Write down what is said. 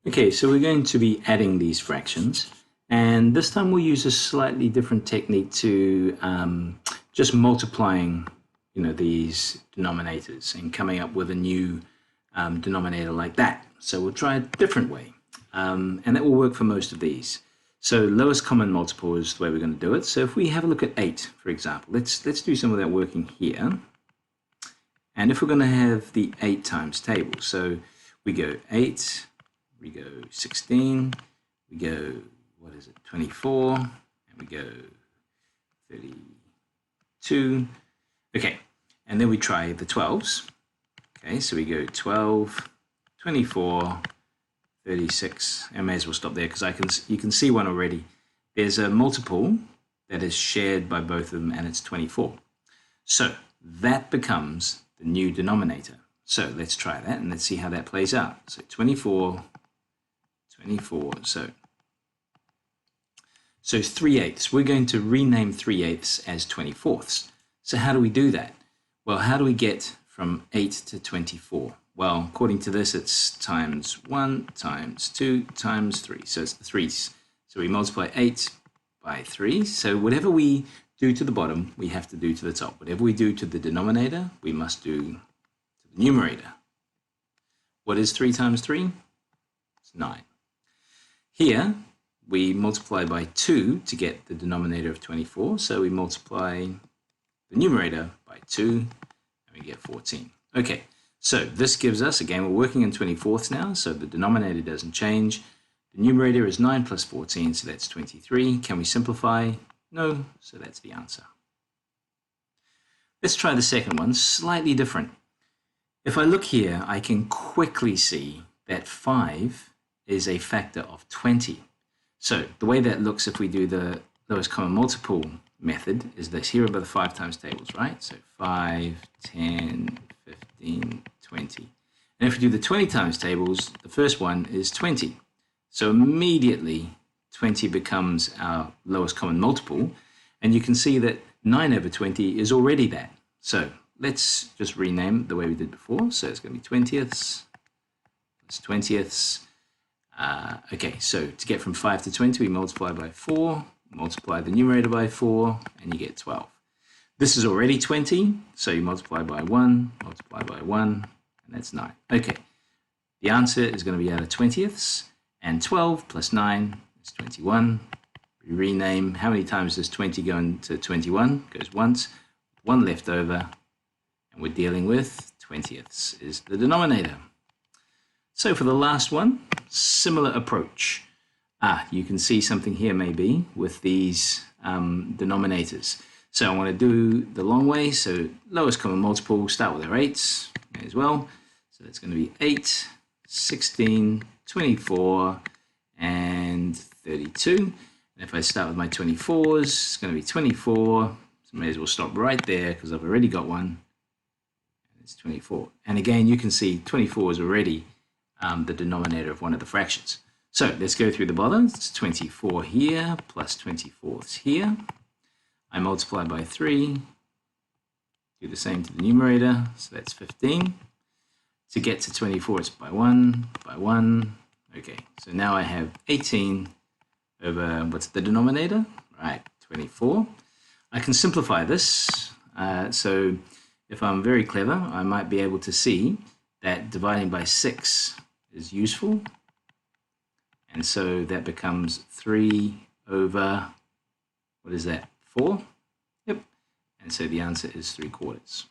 Okay, so we're going to be adding these fractions, and this time we'll use a slightly different technique to just multiplying, these denominators and coming up with a new denominator like that. So we'll try a different way, and that will work for most of these. So lowest common multiple is the way we're going to do it. So if we have a look at 8, for example, let's do some of that working here. And if we're going to have the 8 times table, so we go 8. We go 16, we go, 24, and we go 32. Okay, and then we try the 12s. Okay, so we go 12, 24, 36. I may as well stop there because you can see one already. There's a multiple that is shared by both of them, and it's 24. So that becomes the new denominator. So let's try that and let's see how that plays out. So 24, so 3/8. We're going to rename 3/8 as 24ths. So how do we do that? Well, how do we get from 8 to 24? Well, according to this, it's times 1, times 2, times 3. So it's the 3's. So we multiply 8 by 3. So whatever we do to the bottom, we have to do to the top. Whatever we do to the denominator, we must do to the numerator. What is 3 times 3? It's 9. Here, we multiply by 2 to get the denominator of 24. So we multiply the numerator by 2, and we get 14. Okay, so this gives us, again, we're working in 24ths now, so the denominator doesn't change. The numerator is 9 plus 14, so that's 23. Can we simplify? No, so that's the answer. Let's try the second one, slightly different. If I look here, I can quickly see that 5 is a factor of 20. So the way that looks if we do the lowest common multiple method is this. Here are the 5 times tables, right? So 5, 10, 15, 20. And if we do the 20 times tables, the first one is 20. So immediately 20 becomes our lowest common multiple. And you can see that 9 over 20 is already that. So let's just rename the way we did before. So it's going to be 20ths. It's 20ths. Okay, so to get from 5 to 20, we multiply by 4, multiply the numerator by 4, and you get 12. This is already 20, so you multiply by 1, multiply by 1, and that's 9. Okay, the answer is going to be out of 20ths, and 12 plus 9 is 21. We rename, how many times does 20 go into 21? Goes once, 1 left over, and we're dealing with 20ths is the denominator. So for the last one, similar approach. You can see something here maybe with these denominators. So I want to do the long way. So lowest common multiple, start with our 8s as well. So that's going to be 8, 16, 24, and 32. And if I start with my 24s, it's going to be 24. So I may as well stop right there because I've already got one. It's 24. And again, you can see 24 is already the denominator of one of the fractions. So let's go through the bottom. It's 24 here plus 24ths here. I multiply by 3. Do the same to the numerator. So that's 15. To get to 24, it's by 1, by 1. Okay, so now I have 18 over, what's the denominator? Right, 24. I can simplify this. So if I'm very clever, I might be able to see that dividing by 6 is useful. And so that becomes 3 over, what is that, 4? Yep. And so the answer is 3/4.